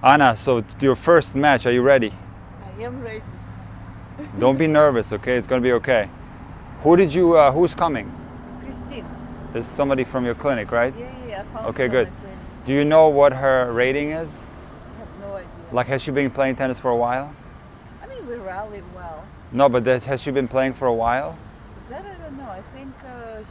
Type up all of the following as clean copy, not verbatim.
Anna, so your first match, are you ready? I am ready. Don't be nervous, okay? It's gonna be okay. Who's coming? Christine. There's somebody from your clinic, right? Yeah, I found Okay, it on good. my clinic. Do you know what her rating is? I have no idea. Like, has she been playing tennis for a while? I mean, we rally well. No, but has she been playing for a while? That I don't know. I think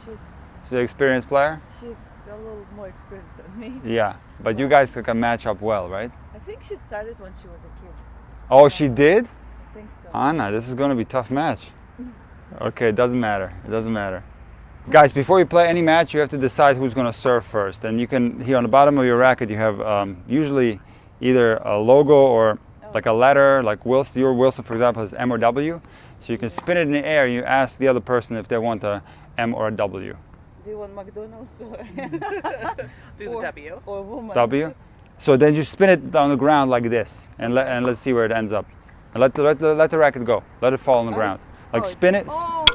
She's an experienced player? she's a little more experienced than me. Yeah, but you guys can match up well, right? I think she started when she was a kid. Oh, she did? I think so. Anna, this is gonna be a tough match. Okay, it doesn't matter. It doesn't matter. Guys, before you play any match, you have to decide who's gonna serve first. And you can, here on the bottom of your racket, you have usually either a logo or like a letter, like Wilson. Your Wilson, for example, is M or W. So you can spin it in the air. You ask the other person if they want a M or a W. Do you want McDonald's or Do the W. or woman? W. So then you spin it on the ground like this, and let's see where it ends up. And let the racket go. Let it fall on the ground. Like spin it. Oh,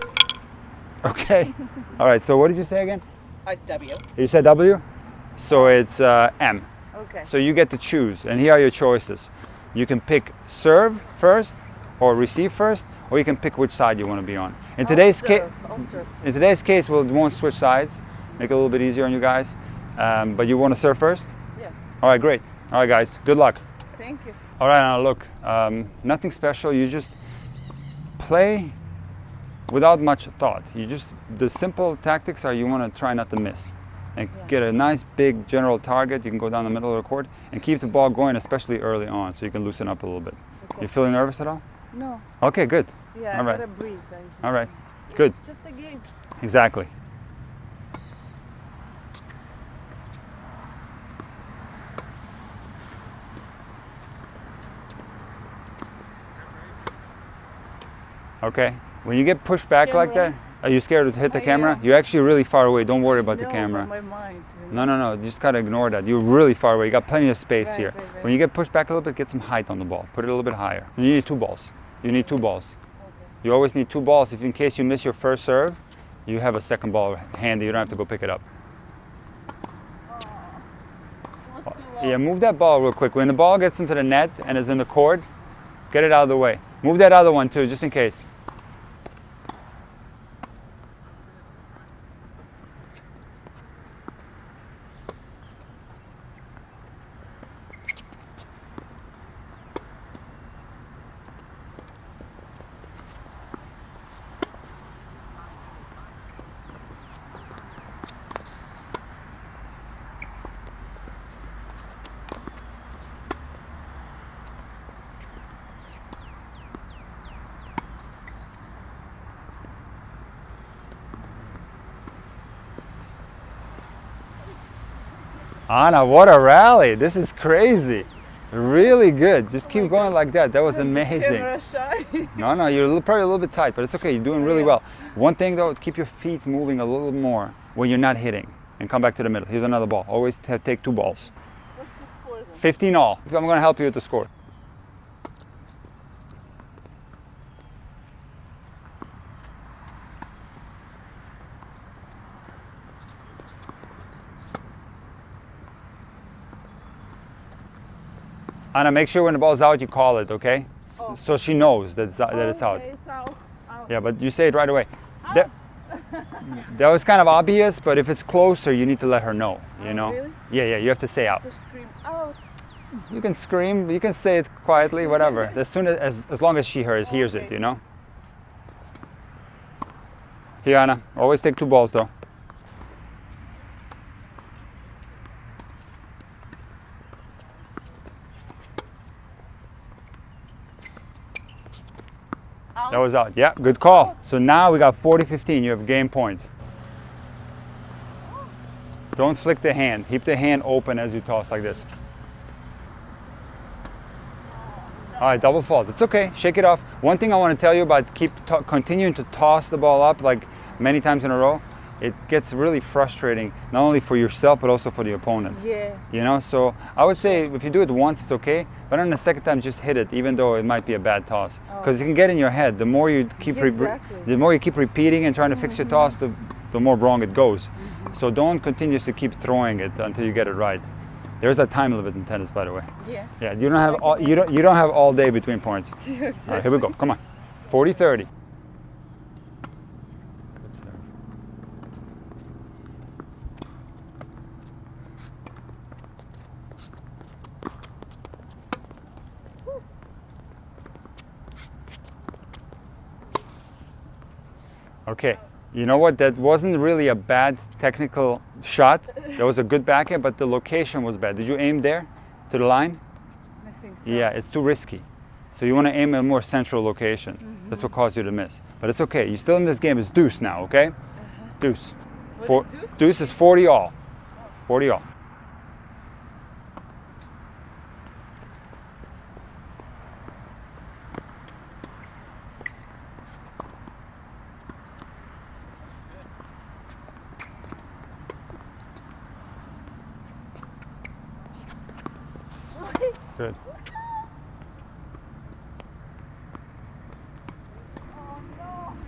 Okay. All right. So what did you say again? I W. You said W. So it's M. okay. So you get to choose, and here are your choices. You can pick serve first, or receive first, or you can pick which side you want to be on. In today's case, I'll serve. in today's case, we won't switch sides. Make it a little bit easier on you guys. But you want to serve first? Yeah. All right, great. All right, guys. Good luck. Thank you. All right, now look. Nothing special. You just play without much thought. The simple tactics are you want to try not to miss. And get a nice big general target. You can go down the middle of the court and keep the ball going, especially early on, so you can loosen up a little bit. Okay. You feeling nervous at all? No. Okay, good. Yeah, All I right. gotta breathe. All right, good. It's just a game. Exactly. Okay. When you get pushed back like that, Camera. are you scared to hit the I camera? am. You're actually really far away. Don't worry about the No, camera. my mind. No. You just gotta ignore that. You're really far away. You got plenty of space Right, here. right. When you get pushed back a little bit, get some height on the ball. Put it a little bit higher. You need two balls. You need two balls. You always need two balls. If in case you miss your first serve, you have a second ball handy. You don't have to go pick it up. It was too low. Yeah, move that ball real quick. When the ball gets into the net and is in the court, get it out of the way. Move that other one too, just in case. Anna, what a rally. This is crazy. Really good. Just keep going like that. That was amazing. Camera shy. No, you're probably a little bit tight, but it's okay. You're doing really well. One thing though, keep your feet moving a little more when you're not hitting and come back to the middle. Here's another ball. Always take two balls. What's the score then? 15 all. I'm going to help you with the score. Anna, make sure when the ball's out, you call it, okay? So she knows that it's out. It's out. Yeah, but you say it right away. That, that was kind of obvious, but if it's closer, you need to let her know, you know? Really? Yeah, you have to say out. Just scream out. You can scream, you can say it quietly, whatever. As long as she hears it, Okay. you know? Here, Anna, always take two balls though. Out. That was out. Yeah, good call. So now we got 40-15. You have game points. Don't flick the hand. Keep the hand open as you toss like this. All right, double fault. It's okay. Shake it off. One thing I want to tell you about continuing to toss the ball up like many times in a row, it gets really frustrating, not only for yourself, but also for the opponent. Yeah. You know, so I would say if you do it once, it's okay. But on the second time, just hit it, even though it might be a bad toss. Because it can get in your head. The more you keep, the more you keep repeating and trying to fix your toss, the more wrong it goes. So don't continuously keep throwing it until you get it right. There's a time limit in tennis, by the way. Yeah. Yeah, you don't have all, you don't have all day between points. All right, here we go. Come on. 40-30. Good serve. Okay, you know what? That wasn't really a bad technical shot. That was a good backhand, but the location was bad. Did you aim there to the line? I think so. Yeah, it's too risky. So you want to aim at a more central location. That's what caused you to miss. But it's okay. You're still in this game. It's deuce now, okay? Deuce. What is deuce? Deuce is 40 all. 40 all. Good.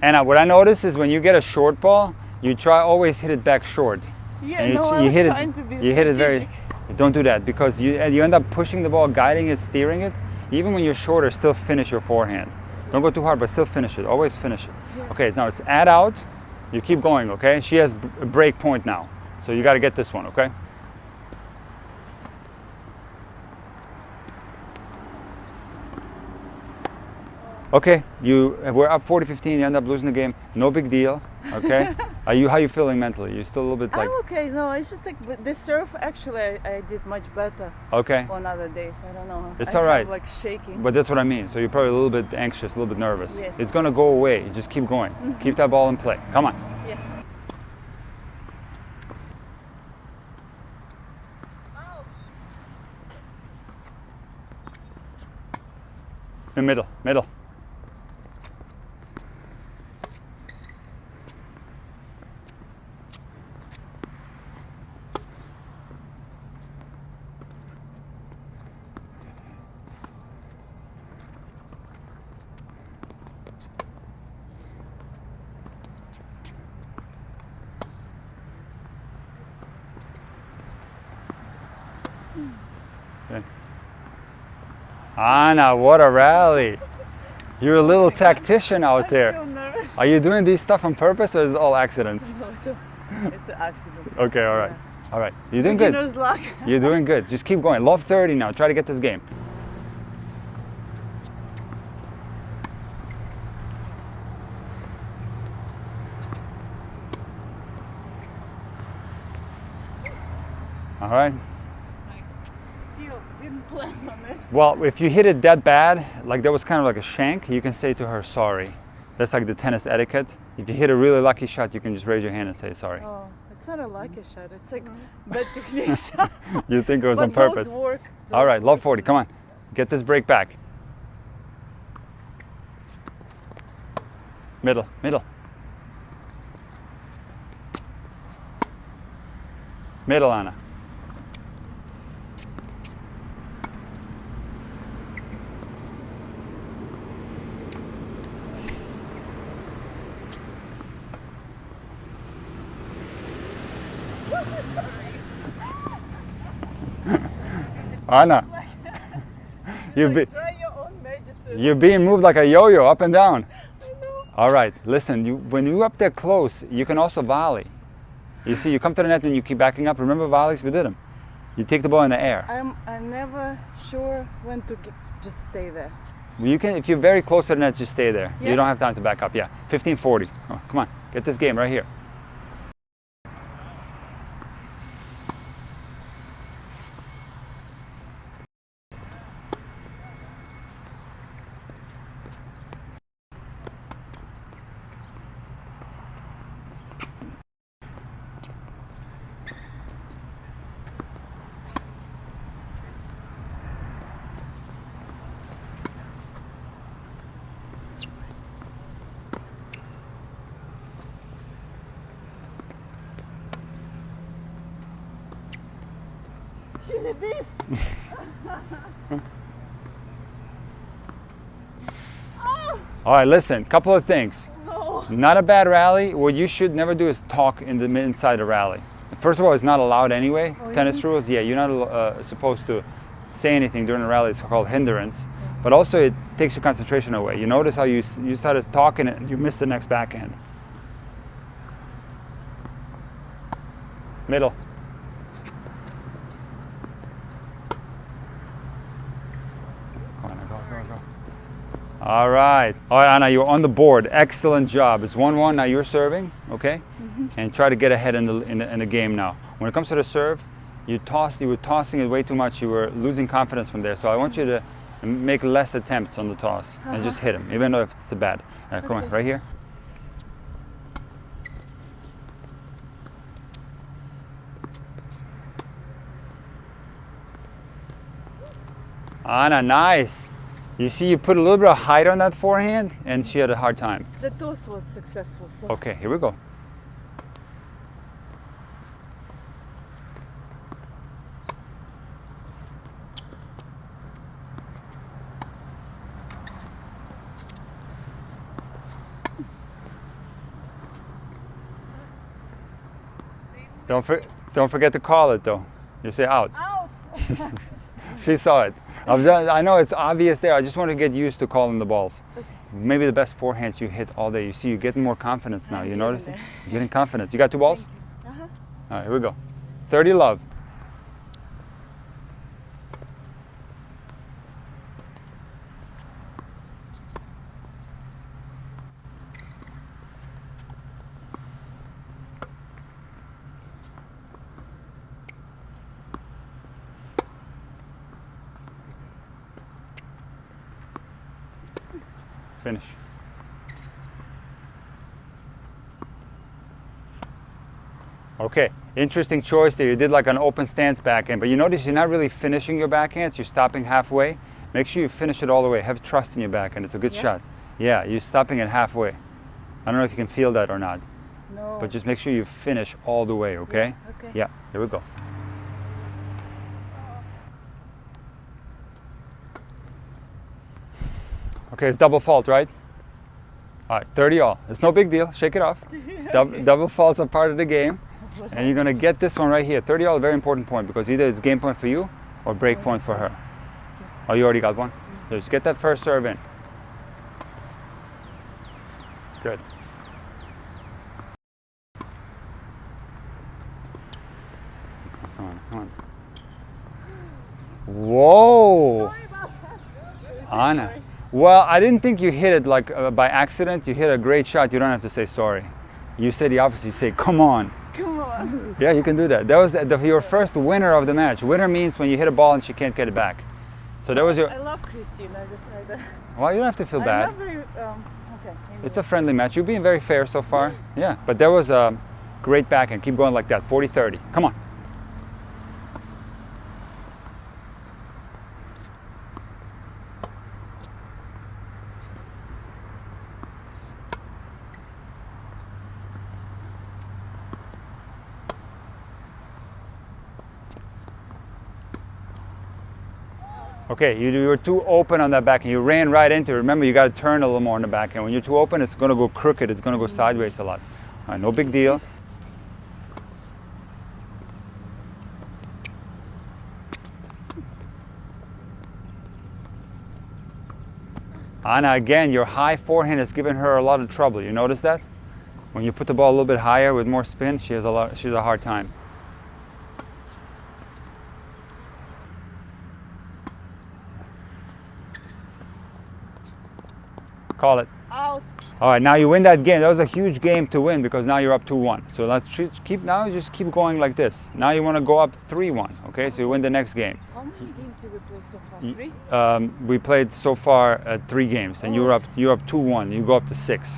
Anna, what I notice is when you get a short ball, you try always hit it back short. Yeah, And no, I you was hit trying it. to be You hit it very. strategic. Don't do that because you end up pushing the ball, guiding it, steering it. Even when you're shorter, still finish your forehand. Don't go too hard, but still finish it. Always finish it. Yeah. Okay, now it's add out. You keep going. Okay, she has a break point now, so you got to get this one. Okay. Okay, we're up 40-15. You end up losing the game. No big deal. Okay. How you feeling mentally? You still a little bit like. I'm okay. No, it's just like with the surf. Actually, I did much better Okay. on other days. I don't know. It's I all right. have, like shaking. But that's what I mean. So you're probably a little bit anxious, a little bit nervous. Yes. It's gonna go away. You just keep going. Keep that ball in play. Come on. Yeah. The middle, middle. See? Anna, what a rally. You're a little tactician out I'm there. still nervous. Are you doing these stuff on purpose or is it all accidents? No, it's an accident. Okay, all right. Yeah. All right. You're doing good. Beginner's luck. You're doing good. Just keep going. Love 30 now. Try to get this game. All right. Still didn't plan on it. Well, if you hit it that bad, like that was kind of like a shank, you can say to her sorry. That's like the tennis etiquette. If you hit a really lucky shot, you can just raise your hand and say sorry. Oh, it's not a lucky shot. It's like bad technique shot. You think it was on But purpose. those work. All right, love 40. Come on. Get this break back. Middle, middle. Middle, Anna. Anna, Try your own medicine. you're being moved like a yo-yo up and down. I know. All right, listen, when you're up there close, you can also volley. You see, you come to the net and you keep backing up. Remember volleys? We did them. You take the ball in the air. I'm never sure when to just stay there. You can, if you're very close to the net, just stay there. Yeah. You don't have time to back up. Yeah, 15-40. Oh, come on, get this game right here. She's a beast. Oh All right, listen, couple of things. no. Not a bad rally. What you should never do is talk in the inside a rally. First of all, it's not allowed anyway. Oh, Tennis isn't? rules, yeah, you're not supposed to say anything during a rally. It's called hindrance. But also, it takes your concentration away. You notice how you started talking and you missed the next backhand. Middle. Go on, go. All right, Anna, you're on the board. Excellent job. It's 1-1. Now you're serving, okay? And try to get ahead in the game now. When it comes to the serve, you were tossing it way too much. You were losing confidence from there. So I want you to make less attempts on the toss and just hit him, even though if it's a bad. All right, come on, right here. Anna, nice. You see, you put a little bit of height on that forehand, and she had a hard time. The toss was successful. So Okay, here we go. Don't forget to call it though. You say out. out. She saw it. I know it's obvious there. I just want to get used to calling the balls. Okay. Maybe the best forehands you hit all day. You see, you're getting more confidence now. I'm You getting notice it? there. You're getting confidence. You got 2 balls? Uh-huh. All right, here we go. 30 love. Finish. Okay, interesting choice there. You did like an open stance backhand, but you notice you're not really finishing your backhands. You're stopping halfway. Make sure you finish it all the way. Have trust in your backhand. It's a good shot. Yeah, you're stopping it halfway. I don't know if you can feel that or not, No. but just make sure you finish all the way, okay? Okay. Yeah, here we go. Okay, it's double fault, right? All right, 30 all. It's no big deal. Shake it off. Double faults are part of the game. And you're going to get this one right here. 30 all, a very important point because either it's game point for you or break point for her. Oh, you already got one? So just get that first serve in. Good. Come on. Whoa! Anna. Well, I didn't think you hit it like by accident. You hit a great shot. You don't have to say sorry. You say the opposite. You say, come on. Come on. Yeah, you can do that. That was your first winner of the match. Winner means when you hit a ball and she can't get it back. So that was your... I love Christine. I just like that. Well, you don't have to feel bad. I'm not very, okay. It's a friendly match. You're being very fair so far. Yeah, but that was a great backhand. Keep going like that. 40-30. Come on. Okay, you were too open on that backhand. You ran right into it. Remember, you got to turn a little more on the backhand. When you're too open, it's going to go crooked. It's going to go sideways a lot. All right, no big deal. Anna, again, your high forehand has given her a lot of trouble. You notice that? When you put the ball a little bit higher with more spin, she has a hard time. Call it. Out. All right, now you win that game. That was a huge game to win because now you're up 2-1. So let's just keep going like this. Now you want to go up 3-1. Okay, so you win the next game. How many games did we play so far? 3? We played so far 3 games, and you're up 2-1. You go up to 6.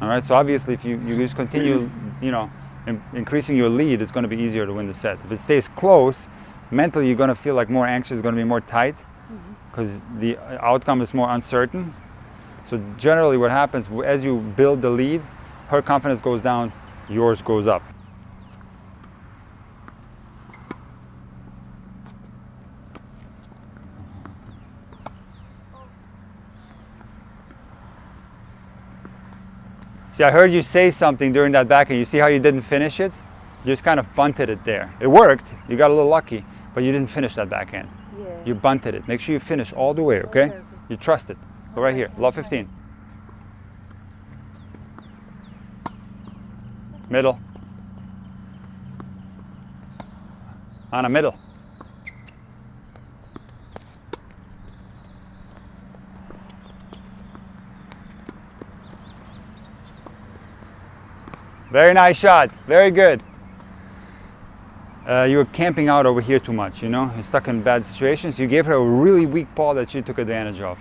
All right. So obviously, if you just continue, increasing your lead, it's going to be easier to win the set. If it stays close, mentally you're going to feel like more anxious. It's going to be more tight because the outcome is more uncertain. So generally what happens as you build the lead, her confidence goes down, yours goes up. See, I heard you say something during that backhand. You see how you didn't finish it? Just kind of bunted it there. It worked. You got a little lucky, but you didn't finish that backhand. Yeah. You bunted it. Make sure you finish all the way, okay? Okay. You trust it. Go right here. Love 15. Middle. On a middle. Very nice shot. Very good. You were camping out over here too much, you know? You're stuck in bad situations. You gave her a really weak ball that she took advantage of.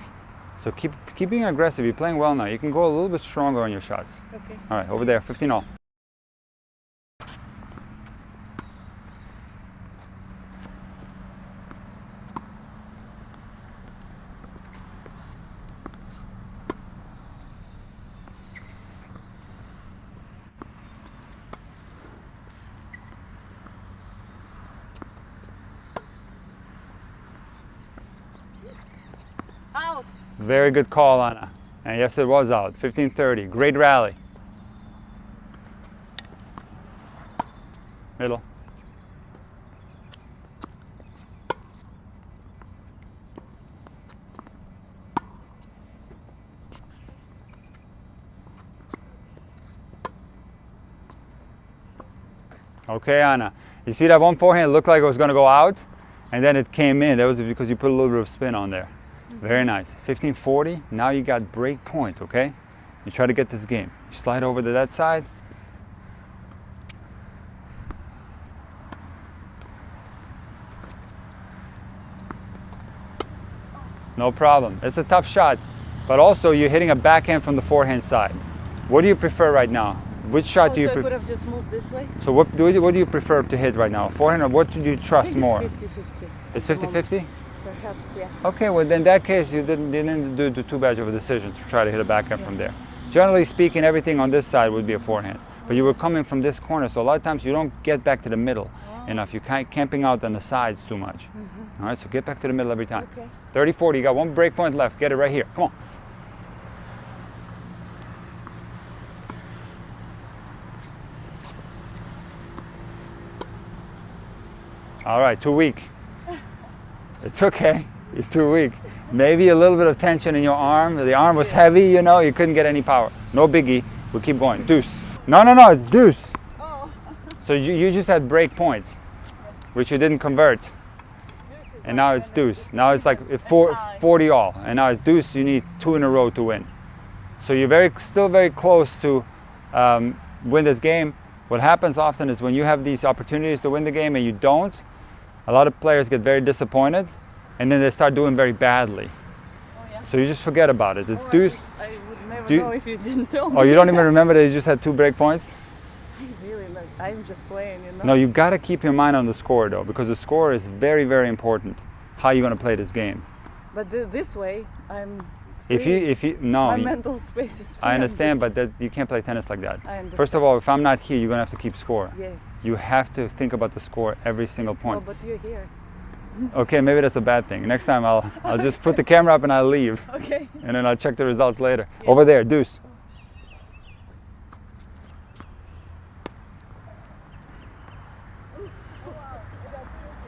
So keep being aggressive. You're playing well now. You can go a little bit stronger on your shots. Okay. All right, over there, 15 all. Out. Very good call, Anna. And yes, it was out. 15-30. Great rally. Middle. Okay, Anna. You see that one forehand looked like it was going to go out, and then it came in. That was because you put a little bit of spin on there. Very nice. 15-40. Now you got break point, okay? You try to get this game. You slide over to that side. No problem. It's a tough shot, but also you're hitting a backhand from the forehand side. What do you prefer right now? Which shot do you So I could prefer? have just moved this way. So what do you prefer to hit right now? Forehand, or what do you trust more? It's 50-50. It's 50-50? Perhaps, yeah. Okay, well in that case you didn't do too bad of a decision to try to hit a backhand from there. Generally speaking, everything on this side would be a forehand. But you were coming from this corner, so a lot of times you don't get back to the middle enough. You're camping out on the sides too much. All right, so get back to the middle every time. Okay. 30-40, you got one break point left. Get it right here. Come on. All right, too weak. It's okay. You're too weak. Maybe a little bit of tension in your arm. The arm was heavy, you know, you couldn't get any power. No biggie. We'll keep going. Deuce. No, it's deuce. Oh. So you just had break points, which you didn't convert. And now it's deuce. Now it's like 40 all. And now it's deuce. You need 2 in a row to win. So you're still very close to win this game. What happens often is when you have these opportunities to win the game and you don't, a lot of players get very disappointed and then they start doing very badly. Oh, yeah. So you just forget about it. It's deuce. I would never know if you didn't tell me. Oh, you don't even remember that you just had 2 break points? I really like. I'm just playing, you know. No, you got to keep your mind on the score though, because the score is very, very important. How you're going to play this game. But this way, I'm. If you no, my mental space is free. I understand, but you can't play tennis like that. I understand. First of all, if I'm not here, you're going to have to keep score. Yeah. You have to think about the score every single point. Oh, but you're here. Okay, maybe that's a bad thing. Next time I'll just put the camera up and I'll leave. Okay. And then I'll check the results later. Over there, deuce.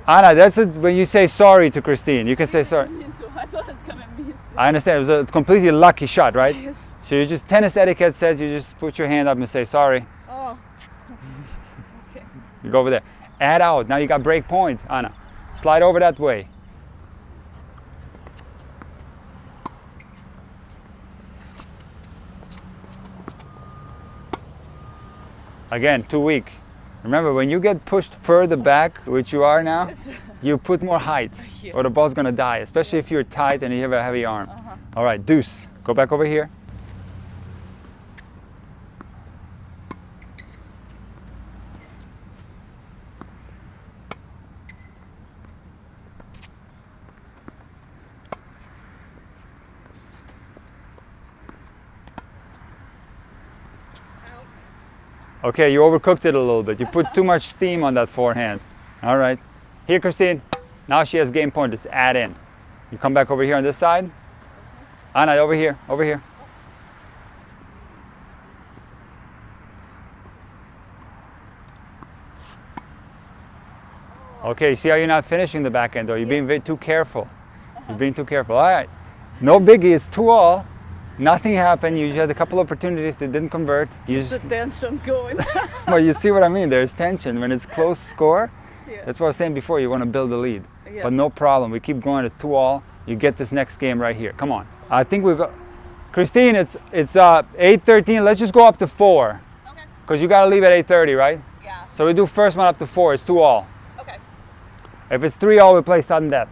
Anna, that's it when you say sorry to Christine. You can say sorry. I thought it's gonna miss. I understand. It was a completely lucky shot, right? Yes. So you just, tennis etiquette says you just put your hand up and say sorry. Oh. Okay. You go over there. Add out. Now you got break points, Anna. Slide over that way. Again, too weak. Remember, when you get pushed further back, which you are now, you put more height or the ball's gonna die, especially if you're tight and you have a heavy arm. All right, deuce. Go back over here. Okay, you overcooked it a little bit. You put too much steam on that forehand. All right. Here, Christine. Now she has game point. Just add in. You come back over here on this side. Anna, over here. Over here. Okay, see how you're not finishing the backhand though? You're being too careful. You're being too careful. All right. No biggie, it's 2-all. Nothing happened. You had a couple opportunities that didn't convert. You The just, tension going. well, you see what I mean? There's tension. When it's close score, Yeah. that's what I was saying before. You want to build the lead. Yeah. But no problem. We keep going. It's 2-all. You get this next game right here. Come on. I think we've got... Christine, it's 8:13. Let's just go up to 4. Okay. Because you got to leave at 8:30, right? Yeah. So we do first one up to 4. It's 2-all. Okay. If it's 3-all, we play sudden death.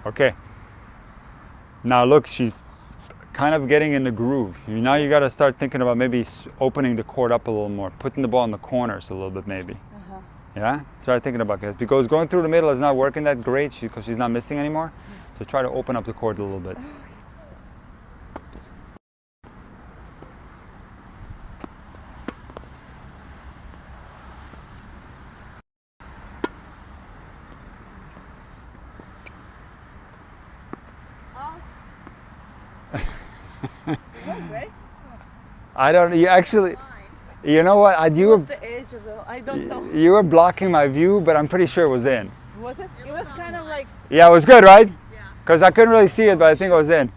Okay. Now look, she's kind of getting in the groove. Now you got to start thinking about maybe opening the court up a little more, putting the ball in the corners a little bit maybe. Yeah? Try thinking about it. Because going through the middle is not working that great because she's not missing anymore. So try to open up the court a little bit. Right? I don't, you actually, you know what, you What's were, the age of the? I don't know. you were blocking my view, but I'm pretty sure it was in. Was it? It was kind of like. Yeah, it was good, right? Yeah. Because I couldn't really see it, but I think it was in.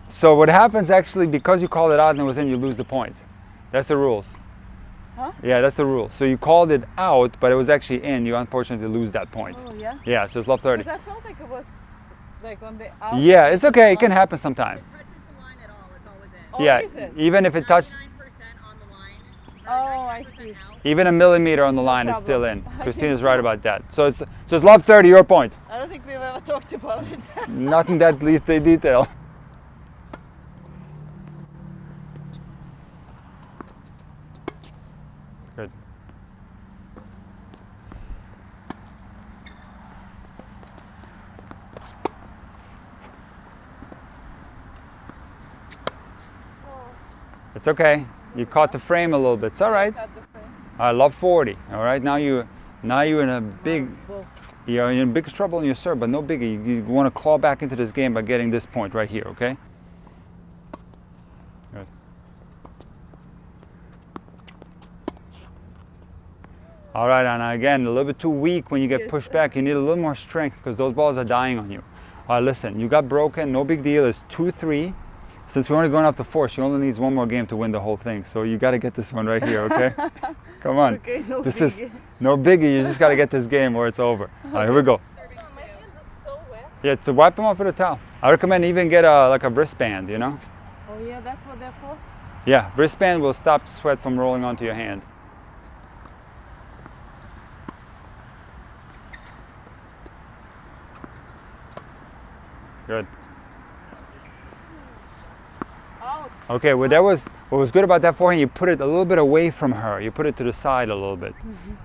So what happens actually, because you called it out and it was in, you lose the point. That's the rules. Huh? Yeah, that's the rule. So you called it out, but it was actually in. You unfortunately lose that point. Oh yeah. Yeah, so it's love 30. Because I felt like it was like on the out. Yeah, it's okay. It can happen sometime. If it touches the line at all, it's always in. Oh, Yeah, is it? even if it touched, 99% on the line. Oh, I 99% see. out. even a millimeter on the line, it's still in. problem. I Christina's think- right about that. So it's love 30, your point. I don't think we've ever talked about it. Nothing that leads to detail. Good. It's okay. You caught the frame a little bit. It's all right. I love 40. All right. Now you're in a big, you're in big trouble in your serve, but no biggie. You want to claw back into this game by getting this point right here. Okay. Good. All right, Anna. Again, a little bit too weak when you get Yes. pushed back. You need a little more strength because those balls are dying on you. All right. Listen. You got broken. No big deal. It's 2-3. Since we're only going up to 4, she only needs one more game to win the whole thing. So you got to get this one right here, okay? Come on. Okay, no This biggie. is no biggie. You just got to get this game or it's over. All right, here we go. My hands are so wet. Yeah, to wipe them off with a towel. I recommend even get like a wristband, you know? Oh yeah, that's what they're for? Yeah, wristband will stop the sweat from rolling onto your hand. Good. Out. Okay, well what was good about that forehand, you put it a little bit away from her. You put it to the side a little bit.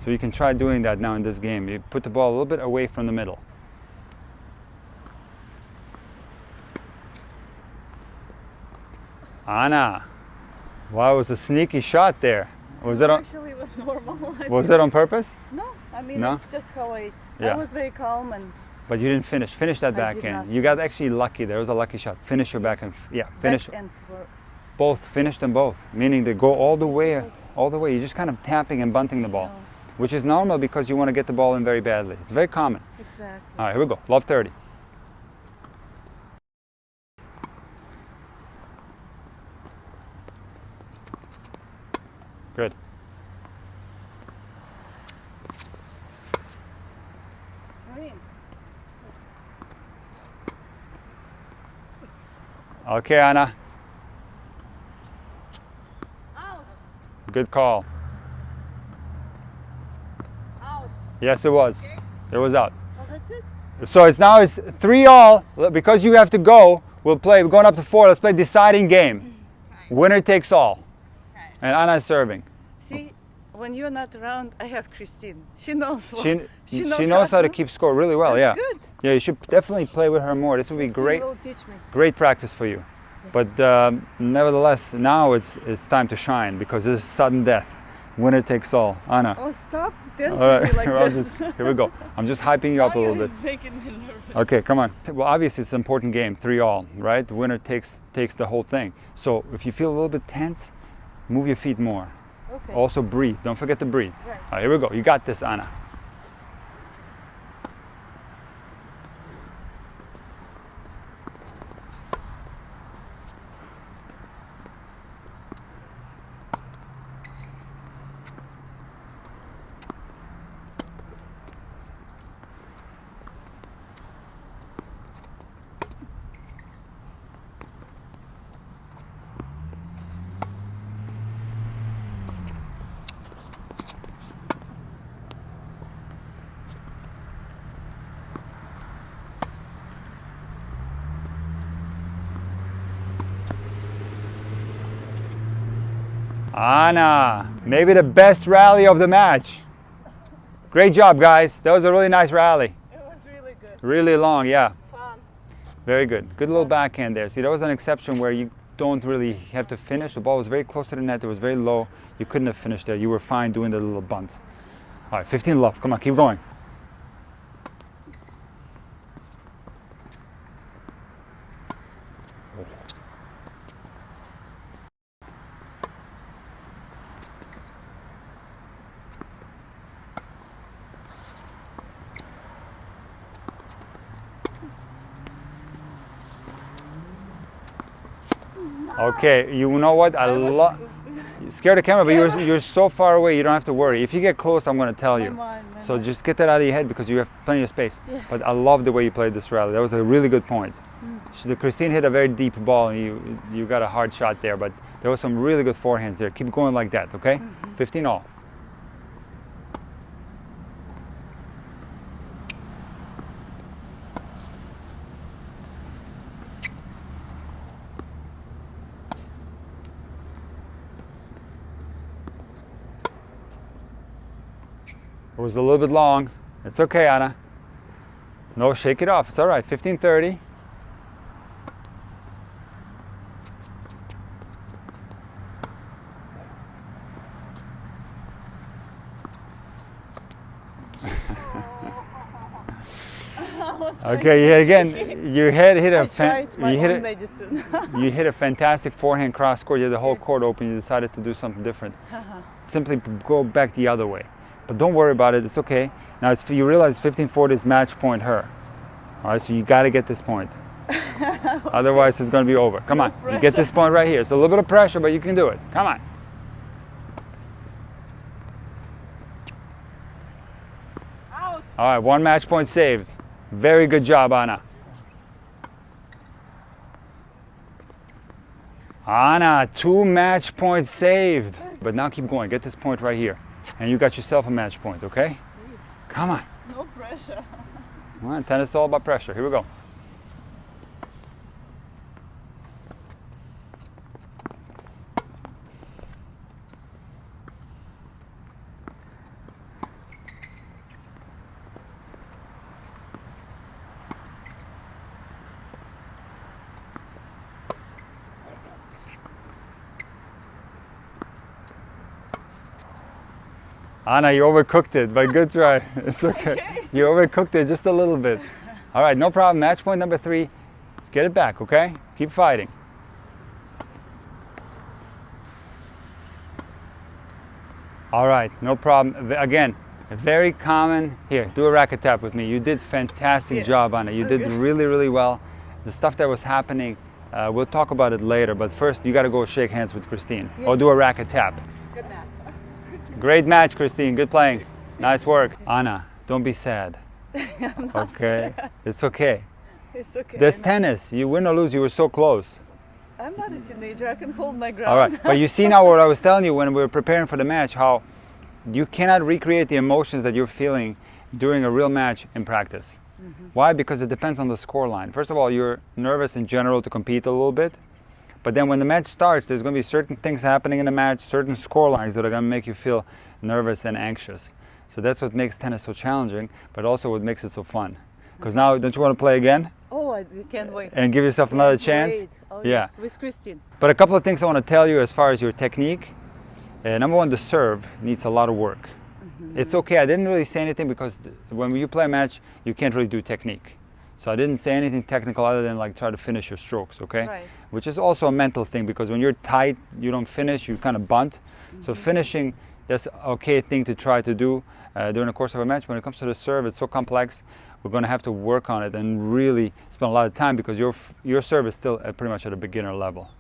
So you can try doing that now in this game. You put the ball a little bit away from the middle. Anna, wow, it was a sneaky shot there. Was that on, Actually, it was normal. was that on purpose? No, I mean, No? it's just how I Yeah. was very calm and But you didn't finish. Finish that I did backhand. not You got actually lucky. There was a lucky shot. Finish your backhand. Yeah, finish back and for both. Finish them both. Meaning they go all the way. All the way. You're just kind of tapping and bunting the ball, No. which is normal because you want to get the ball in very badly. It's very common. exactly. All right, here we go. Love 30. Good. Green. Okay, Anna. Out. Good call. Out. Yes, it was. It was out. Oh, that's it. So it's 3-all. Because you have to go, we're going up to 4. Let's play deciding game. Winner takes all. And Anna's serving. See, when you're not around, I have Christine. She knows what. She knows how to keep score really well. That's Yeah. good. Yeah, you should definitely play with her more. This would be She great. will teach me. Great practice for you. But nevertheless, now it's time to shine because this is sudden death. Winner takes all. Anna. Oh, stop dancing All right, me like I'll this. here we go. I'm just hyping you up a Now little you're bit. making me nervous. Okay, come on. Well, obviously it's an important game, 3-all, right? The winner takes the whole thing. So if you feel a little bit tense, move your feet more. Okay. Also breathe. Don't forget to breathe. Right. All right, here we go. You got this, Anna. Anna, maybe the best rally of the match. Great job, guys. That was a really nice rally. It was really good. Really long, yeah. Fun. Very good. Good little backhand there. See, that was an exception where you don't really have to finish. The ball was very close to the net. It was very low. You couldn't have finished there. You were fine doing the little bunt. All right, 15 love. Come on, keep going. Okay, you know what? I love. Scared the camera, but you're so far away. You don't have to worry. If you get close, I'm going to tell you. My So mind. just get that out of your head because you have plenty of space. Yeah. But I love the way you played this rally. That was a really good point. Christine hit a very deep ball, and you got a hard shot there. But there was some really good forehands there. Keep going like that, okay? 15 all. It was a little bit long. It's okay, Anna. No, shake it off. It's all right. 15:30. Okay, yeah, again, you hit I a tried my you hit own it. medicine. You hit a fantastic forehand cross court. You had the whole court open. You decided to do something different. Simply go back the other way. But don't worry about it. It's okay. Now you realize 15-40 is match point her. All right, so you got to get this point. Otherwise, it's going to be over. Come on, you get this point right here. It's a little bit of pressure, but you can do it. Come on. Out. All right, one match point saved. Very good job, Anna. Anna, 2 match points saved. But now keep going. Get this point right here. And you got yourself a match point, okay? Come on. No pressure. Come on, tennis is all about pressure. Here we go. Anna, you overcooked it, but good try. It's okay. You overcooked it just a little bit. All right, no problem. Match point number 3. Let's get it back, okay? Keep fighting. All right, no problem. Again, very common. Here, do a racket tap with me. You did fantastic job, Anna. You did really, really well. The stuff that was happening, we'll talk about it later, but first you got to go shake hands with Christine or do a racket tap. Good match. Great match, Christine. Good playing. Nice work. Anna, don't be sad. I'm not Okay? sad. It's okay. It's okay. There's tennis. You win or lose, you were so close. I'm not a teenager. I can hold my ground. All right. But you see now what I was telling you when we were preparing for the match, how you cannot recreate the emotions that you're feeling during a real match in practice. Why? Because it depends on the score line. First of all, you're nervous in general to compete a little bit. But then when the match starts, there's going to be certain things happening in the match, certain score lines that are going to make you feel nervous and anxious. So that's what makes tennis so challenging, but also what makes it so fun. Because now, don't you want to play again? Oh, I can't wait. and give yourself another Can't chance. wait. Oh, Yeah. yes, with Christine. But a couple of things I want to tell you as far as your technique. Number one, the serve needs a lot of work. It's okay, I didn't really say anything because when you play a match, you can't really do technique. So I didn't say anything technical other than like try to finish your strokes, okay? Right. Which is also a mental thing because when you're tight, you don't finish, you kind of bunt. So finishing, that's an okay thing to try to do during the course of a match. When it comes to the serve, it's so complex. We're going to have to work on it and really spend a lot of time because your serve is still pretty much at a beginner level.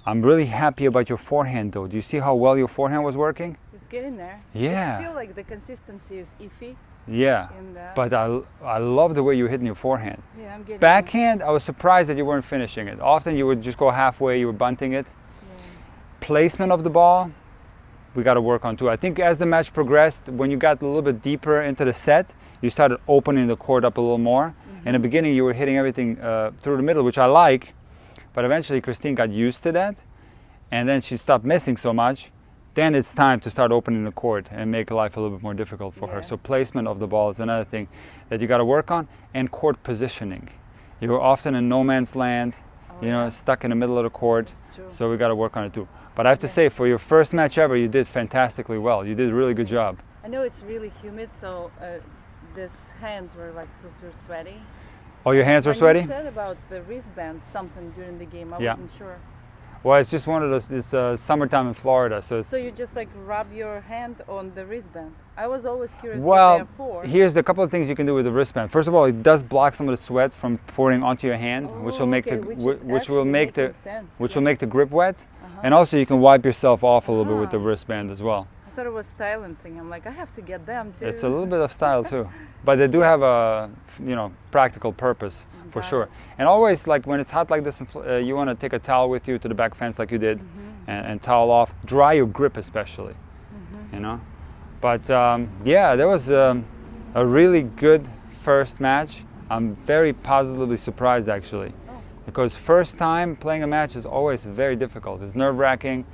I'm really happy about your forehand though. Do you see how well your forehand was working? It's getting there. Yeah. It's still like the consistency is iffy. Yeah. In the, But I love the way you're hitting your forehand. yeah, I'm getting Backhand, I was surprised that you weren't finishing it. Often you would just go halfway, you were bunting it. Yeah. Placement of the ball, we got to work on too. I think as the match progressed, when you got a little bit deeper into the set, you started opening the court up a little more. In the beginning, you were hitting everything through the middle, which I like. But eventually, Christine got used to that. And then she stopped missing so much. Then it's time to start opening the court and make life a little bit more difficult for her. Yeah. So placement of the ball is another thing that you got to work on, and court positioning. You were often in no man's land, Oh, you know, yeah. stuck in the middle of the court. It's true. So we got to work on it too. But I have to say, for your first match ever, you did fantastically well. You did a really good job. I know it's really humid, so these hands were like super sweaty. Oh, your hands were When sweaty? You said about the wristband something during the game. I Yeah. wasn't sure. Well, it's just one of those. It's summertime in Florida, so it's. So you just like rub your hand on the wristband. I was always curious Well, what they're for. here's a couple of things you can do with the wristband. First of all, it does block some of the sweat from pouring onto your hand, which will make okay, the which is which will actually make the making sense, which yeah. will make the grip wet, Uh-huh. and also you can wipe yourself off a little bit with the Ah. wristband as well. I thought it was styling thing. I'm like, I have to get them too. It's a little bit of style too, but they do have a practical purpose for Got sure. it. And always like when it's hot like this, you want to take a towel with you to the back fence like you did, and towel off, dry your grip especially, you know. But yeah, that was a really good first match. I'm very positively surprised actually, because first time playing a match is always very difficult. It's nerve-wracking.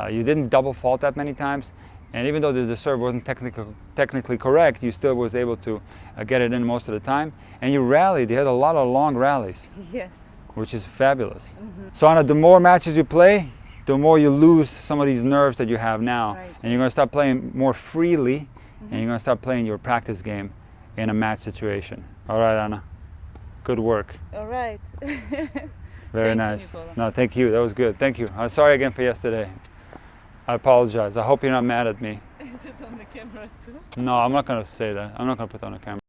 You didn't double fault that many times. And even though the serve wasn't technically correct, you still was able to get it in most of the time. And you rallied. You had a lot of long rallies, Yes. which is fabulous. So Anna, the more matches you play, the more you lose some of these nerves that you have now. Right. And you're going to start playing more freely, and you're going to start playing your practice game in a match situation. All right, Anna. Good work. All right. Very Thank you, nice. Nicola. No, thank you. That was good. Thank you. I'm sorry again for yesterday. I apologize. I hope you're not mad at me. Is it on the camera too? No, I'm not going to say that. I'm not going to put it on the camera.